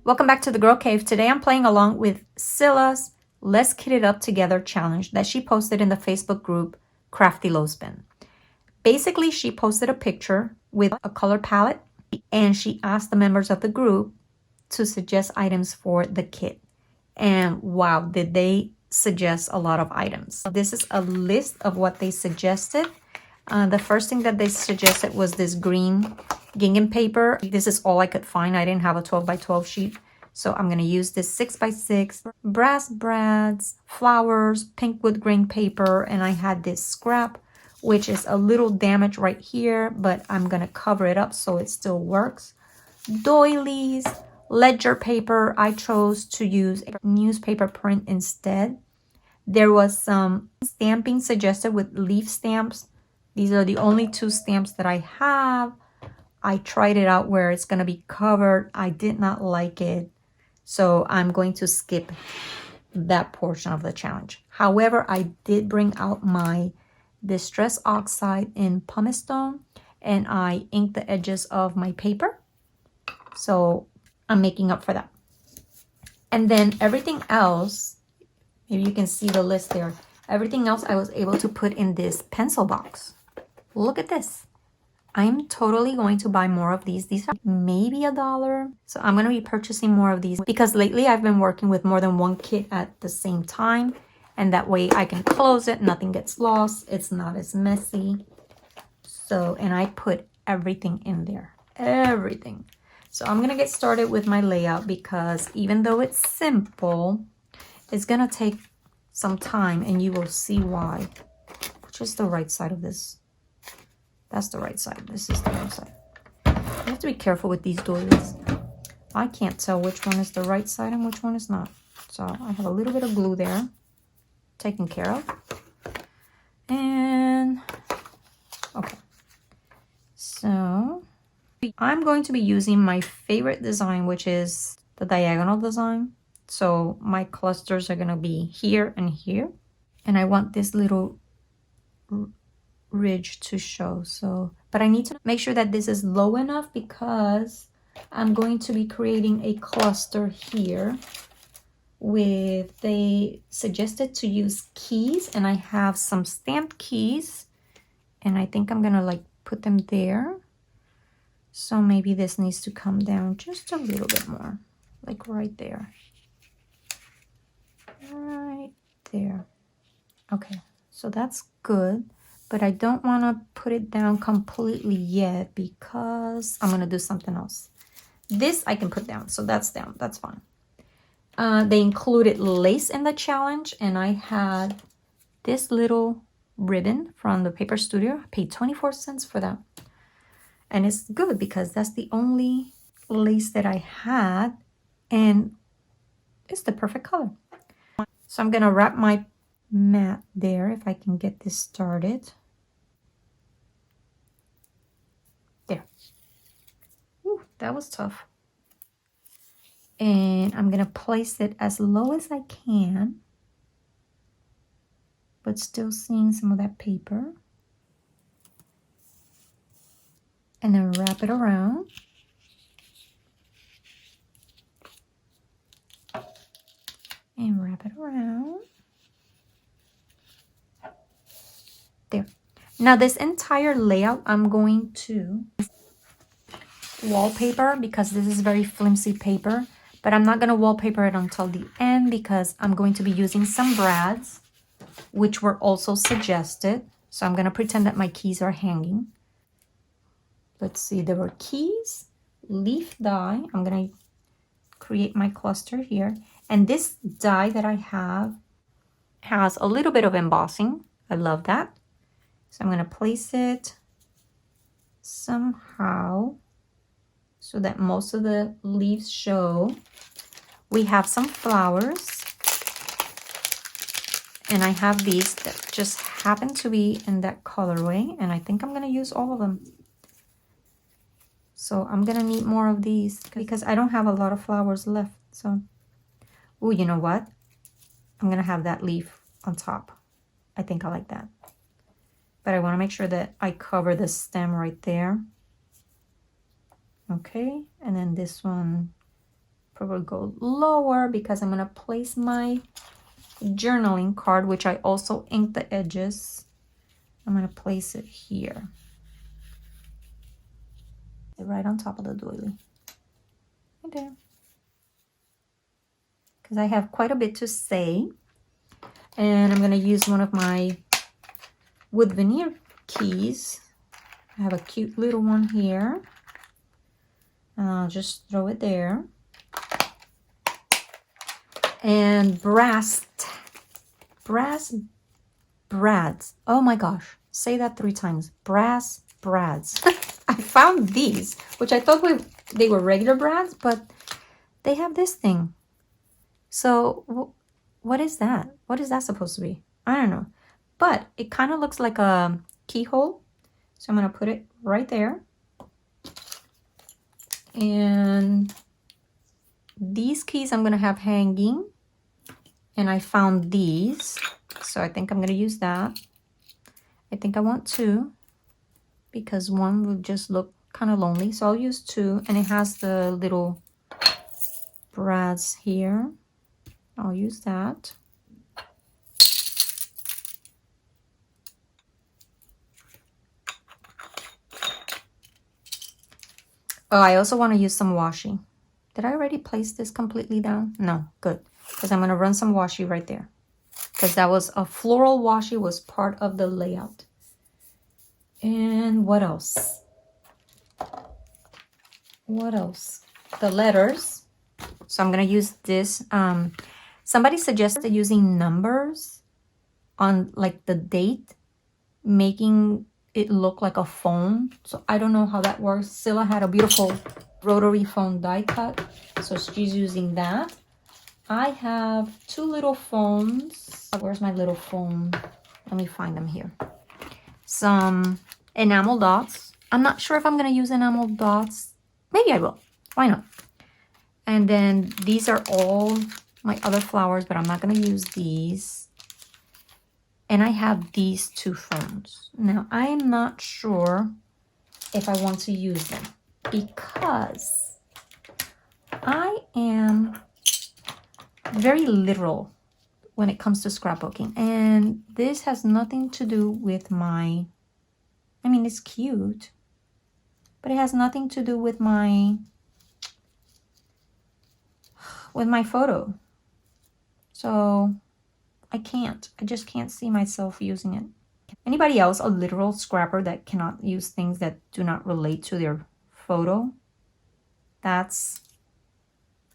Welcome back to the Girl Cave. Today I'm playing along with Cilla's Let's Kit It Up Together challenge that she posted in the Facebook group Crafty Low Spend. Basically, she posted a picture with a color palette and she asked the members of the group to suggest items for the kit. And wow, did they suggest a lot of items. This is a list of what they suggested. The first thing that they suggested was this green gingham paper. This is all I could find. I didn't have a 12 by 12 sheet. So I'm going to use this 6 by 6 brass brads, flowers, pink wood grain paper, and I had this scrap, which is a little damaged right here, but I'm going to cover it up so it still works. Doilies, ledger paper. I chose to use newspaper print instead. There was some stamping suggested with leaf stamps. These are the only 2 stamps that I have. I tried it out where it's going to be covered. I did not like it. So I'm going to skip that portion of the challenge. However, I did bring out my Distress Oxide in pumice stone and I inked the edges of my paper. So I'm making up for that. And then everything else, maybe you can see the list there. Everything else I was able to put in this pencil box. Look at this. I'm totally going to buy more of these. These are maybe $1. So I'm going to be purchasing more of these because lately I've been working with more than one kit at the same time. And that way I can close it. Nothing gets lost. It's not as messy. So, and I put everything in there. Everything. So I'm going to get started with my layout because even though it's simple, it's going to take some time and you will see why. Which is the right side of this? That's the right side. This is the wrong side. You have to be careful with these doilies. I can't tell which one is the right side and which one is not. So I have a little bit of glue there. Taken care of. And, okay. So, I'm going to be using my favorite design, which is the diagonal design. So my clusters are going to be here and here. And I want this little ridge to show. So, but I need to make sure that this is low enough because I'm going to be creating a cluster here with, they suggested to use keys and I have some stamped keys and I think I'm gonna like put them there. So maybe this needs to come down just a little bit more, like right there. Right there. Okay, so that's good. But I don't want to put it down completely yet because I'm going to do something else. This I can put down, so that's down. That's fine. They included lace in the challenge, and I had this little ribbon from the Paper Studio. I paid 24 cents for that. And it's good because that's the only lace that I had, and it's the perfect color. So I'm going to wrap my mat there if I can get this started. There. Ooh, that was tough. And I'm going to place it as low as I can, but still seeing some of that paper. And then wrap it around. And wrap it around. There. Now this entire layout I'm going to wallpaper because this is very flimsy paper, but I'm not going to wallpaper it until the end because I'm going to be using some brads, which were also suggested. So I'm going to pretend that my keys are hanging. Let's see, there were keys, leaf die. I'm going to create my cluster here. And this die that I have has a little bit of embossing. I love that. So I'm going to place it somehow so that most of the leaves show. We have some flowers. And I have these that just happen to be in that colorway. And I think I'm going to use all of them. So I'm going to need more of these because I don't have a lot of flowers left. So, oh, you know what? I'm going to have that leaf on top. I think I like that. but I want to make sure that I cover the stem right there. Okay, and then this one probably go lower because I'm going to place my journaling card, which I also inked the edges. I'm going to place it here, right on top of the doily, right there, because I have quite a bit to say. And I'm going to use one of my wood veneer keys. I have a cute little one here, and I'll just throw it there. And brads. Oh my gosh, say that 3 times. Brads. I found these, which I thought they were regular brads, but they have this thing. So what is that? What is that supposed to be? I don't know, but it kind of looks like a keyhole. So I'm going to put it right there. And these keys I'm going to have hanging. And I found these. So I think I'm going to use that. I think I want 2 because one would just look kind of lonely. So I'll use 2. And it has the little brads here. I'll use that. Oh, I also want to use some washi. Did I already place this completely down? No, good. Because I'm going to run some washi right there. Because that was a floral washi, was part of the layout. And what else? What else? The letters. So I'm going to use this. Somebody suggested using numbers on like the date, making it look like a phone. So I don't know how that works. Cilla had a beautiful rotary phone die cut, so she's using that. I have 2 little phones. Where's my little phone? Let me find them here. Some enamel dots. I'm not sure if I'm going to use enamel dots. Maybe I will. Why not? And then these are all my other flowers, but I'm not going to use these. And I have these 2 phones. Now, I am not sure if I want to use them because I am very literal when it comes to scrapbooking. And this has nothing to do with my, I mean, it's cute, but it has nothing to do with my photo. So I just can't see myself using it. Anybody else a literal scrapper that cannot use things that do not relate to their photo? That's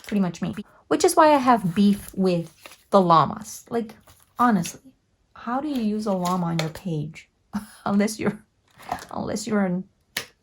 pretty much me. Which is why I have beef with the llamas. Like, honestly, how do you use a llama on your page? unless you're in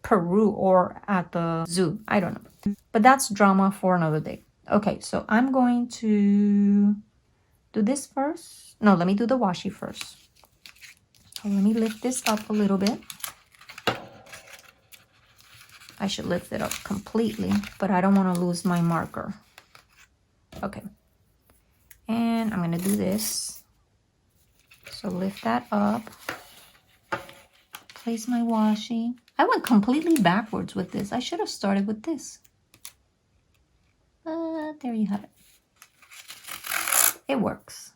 Peru or at the zoo. I don't know. But that's drama for another day. Okay, so I'm going to do this first. No, let me do the washi first. So let me lift this up a little bit. I should lift it up completely, but I don't want to lose my marker. Okay. And I'm going to do this. So lift that up. Place my washi. I went completely backwards with this. I should have started with this. But there you have it. It works.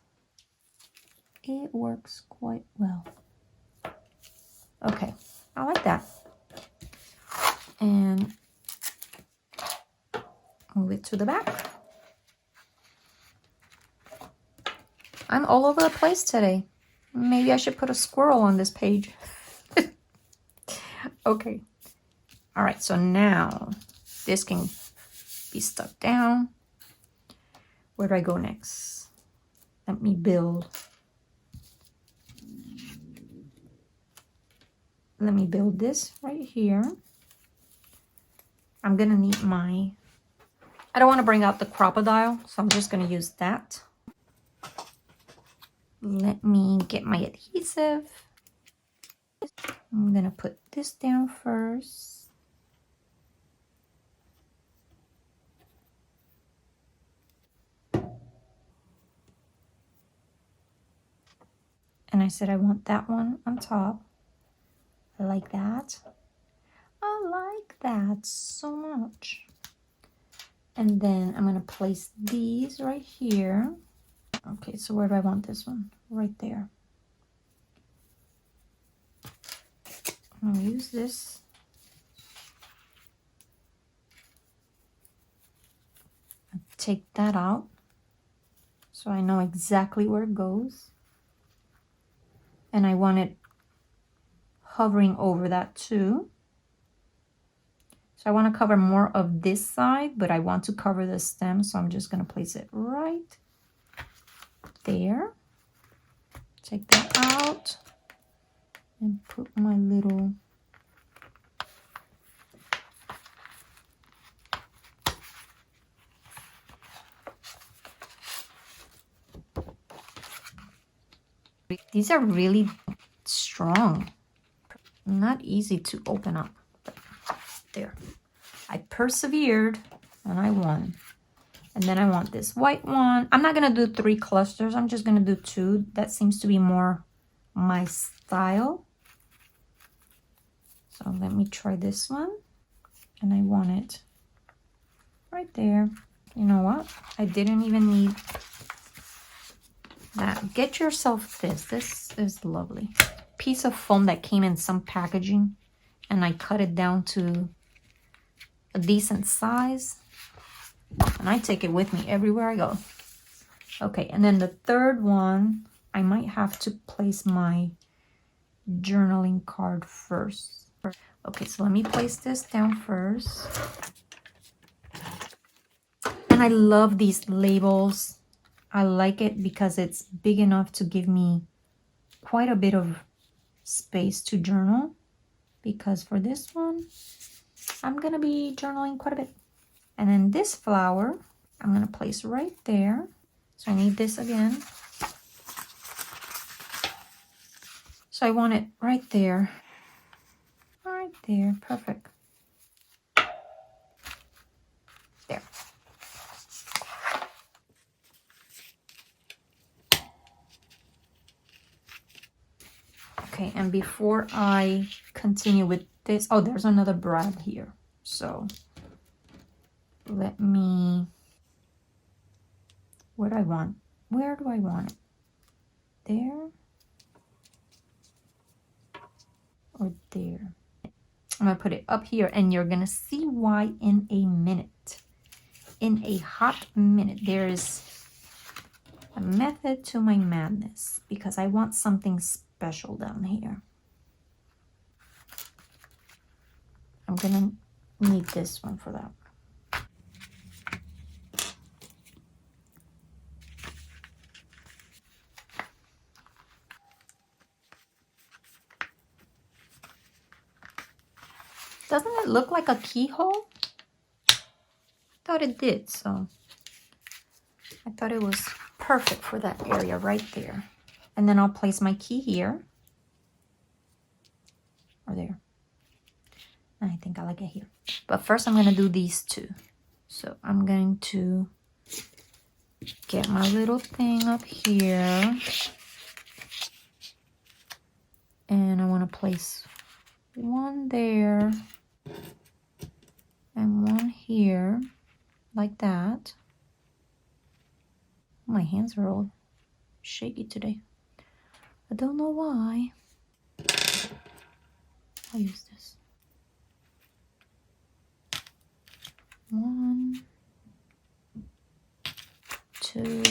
It works quite well. Okay. I like that. And move it to the back. I'm all over the place today. Maybe I should put a squirrel on this page. Okay. All right, so now this can be stuck down. Where do I go next? Let me build. Let me build this right here. I'm gonna need I don't want to bring out the crocodile, so I'm just gonna use that. Let me get my adhesive. I'm gonna put this down first. And I said I want that one on top. I like that. I like that so much. And then I'm going to place these right here. Okay, so where do I want this one? Right there. I'm going to use this. Take that out so I know exactly where it goes. And I want it hovering over that too. So I want to cover more of this side, but I want to cover the stem, so I'm just going to place it right there. Take that out and put my little these are really strong, not easy to open up, but there. I persevered and I won. And then I want this white one. I'm not going to do 3 clusters. I'm just going to do 2. That seems to be more my style. So let me try this one. And I want it right there. You know what? I didn't even need that. Get yourself this. This is lovely. Piece of foam that came in some packaging. And I cut it down to a decent size. And I take it with me everywhere I go. Okay, and then the third one, I might have to place my journaling card first. Okay, so let me place this down first. And I love these labels. I like it because it's big enough to give me quite a bit of space to journal. Because for this one, I'm going to be journaling quite a bit. And then this flower, I'm going to place right there. So I need this again. So I want it right there. Right there. Perfect. There. Okay, and before I continue with this, oh, there's another brad here. So let me, where do I want? Where do I want it? There or there? I'm gonna put it up here and you're gonna see why in a minute. In a hot minute. There is a method to my madness because I want something special down here. I'm gonna need this one for that. Doesn't it look like a keyhole? I thought it did, so I thought it was perfect for that area right there. And then I'll place my key here. Or there. I think I like it here. But first I'm going to do these 2. So I'm going to get my little thing up here. And I want to place one there. And one here. Like that. My hands are all shaky today. I don't know why. I'll use this. 1, 2.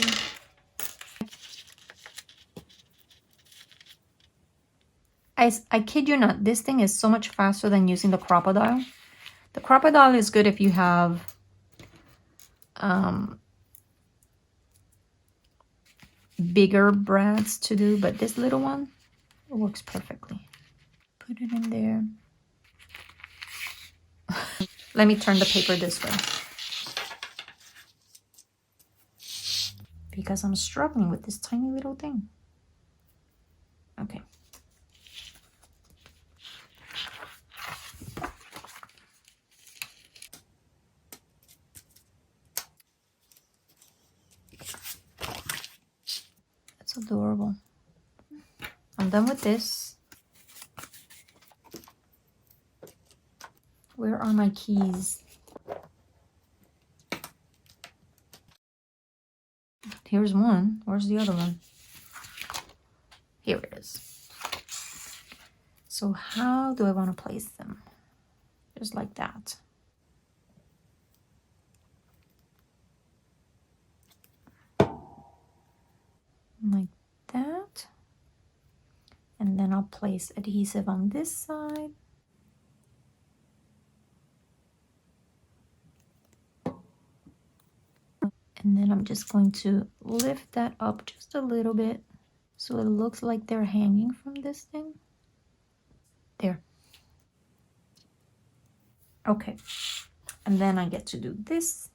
I kid you not, this thing is so much faster than using the crocodile. The crocodile is good if you have bigger brads to do, but this little one, it works perfectly. Put it in there. Let me turn the paper this way. Because I'm struggling with this tiny little thing. Okay. That's adorable. I'm done with this. Where are my keys? Here's one. Where's the other one? Here it is. So how do I want to place them? Just like that. Like that. And then I'll place adhesive on this side. And then I'm just going to lift that up just a little bit so it looks like they're hanging from this thing. There. Okay. And then I get to do this.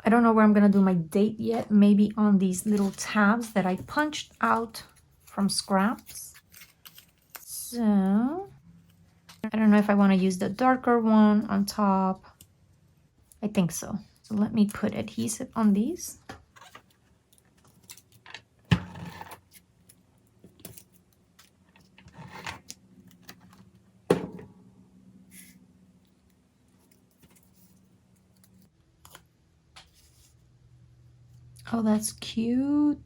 I don't know where I'm going to do my date yet. Maybe on these little tabs that I punched out from scraps. So, I don't know if I want to use the darker one on top. I think so. So let me put adhesive on these. Oh, that's cute.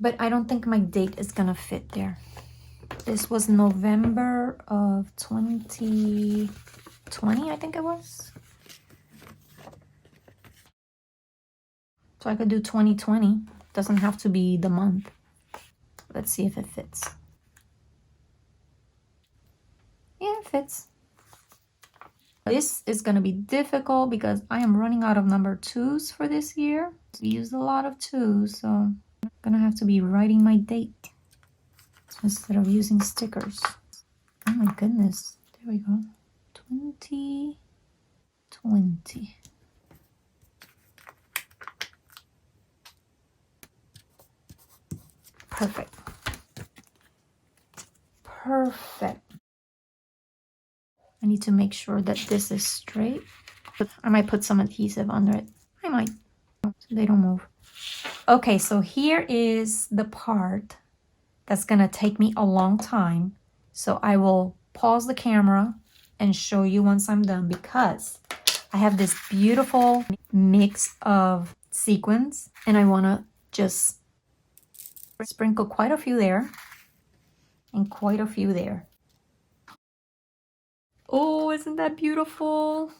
But I don't think my date is gonna fit there. This was November of 2020, I think it was. So I could do 2020. Doesn't have to be the month. Let's see if it fits. Yeah, it fits. This is going to be difficult because I am running out of number 2s for this year. We used a lot of 2s, so I'm going to have to be writing my date instead of using stickers. Oh my goodness. There we go. 2020. Perfect. Perfect. I need to make sure that this is straight. I might put some adhesive under it. I might, so they don't move. Okay, so here is the part that's gonna take me a long time. So I will pause the camera and show you once I'm done because I have this beautiful mix of sequins and I wanna just sprinkle quite a few there and quite a few there. Oh, isn't that beautiful?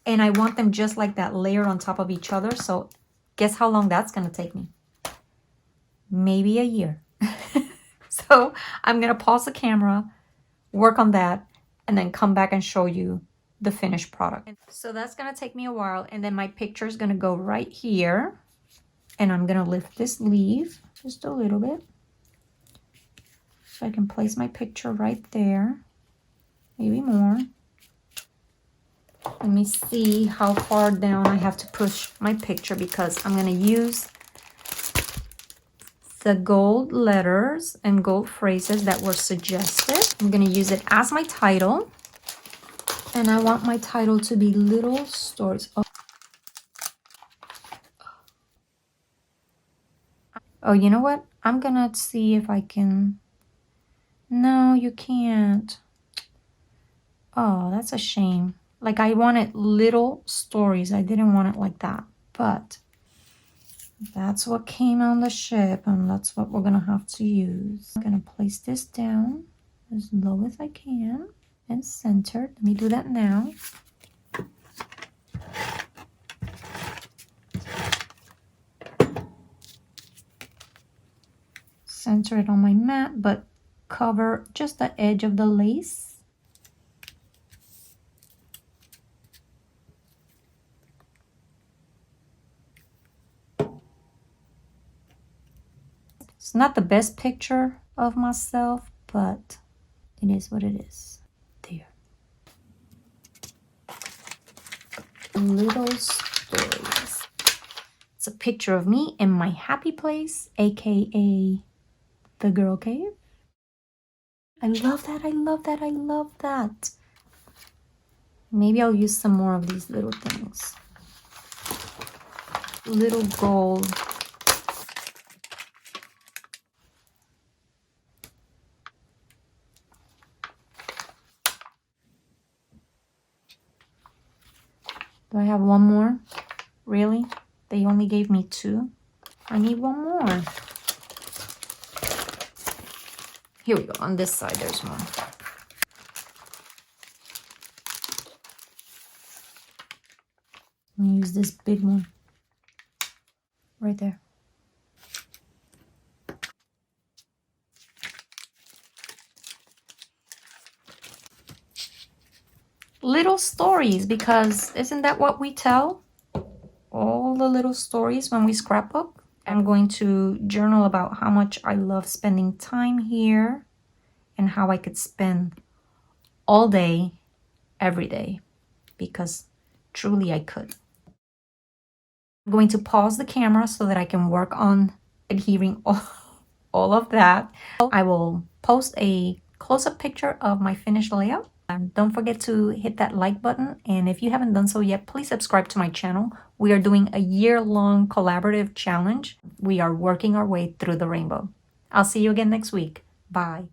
And I want them just like that, layered on top of each other. So guess how long that's going to take me? Maybe a year. So I'm going to pause the camera, work on that, and then come back and show you the finished product. So that's going to take me a while. And then my picture is going to go right here. And I'm going to lift this sleeve just a little bit. So I can place my picture right there. Maybe more. Let me see how far down I have to push my picture because I'm going to use the gold letters and gold phrases that were suggested. I'm going to use it as my title. And I want my title to be Little Stories. Oh, you know what? I'm going to see if I can... No, you can't. Oh, that's a shame. Like, I wanted little stories. I didn't want it like that. But that's what came on the ship, and that's what we're going to have to use. I'm going to place this down as low as I can and centered. Let me do that now. Center it on my mat, but cover just the edge of the lace. It's not the best picture of myself, but it is what it is. There. Little Stories. It's a picture of me in my happy place, aka the girl cave. I love that, I love that, I love that. Maybe I'll use some more of these little things. little gold. Do I have one more? Really? They only gave me 2? I need one more. Here we go. On this side, there's more. I'm gonna use this big one. Right there. Little stories, because isn't that what we tell? All the little stories when we scrapbook. I'm going to journal about how much I love spending time here and how I could spend all day, every day, because truly I could. I'm going to pause the camera so that I can work on adhering all of that. I will post a close-up picture of my finished layout. Don't forget to hit that like button, and if you haven't done so yet, please subscribe to my channel. We are doing a year-long collaborative challenge. We are working our way through the rainbow. I'll see you again next week. Bye.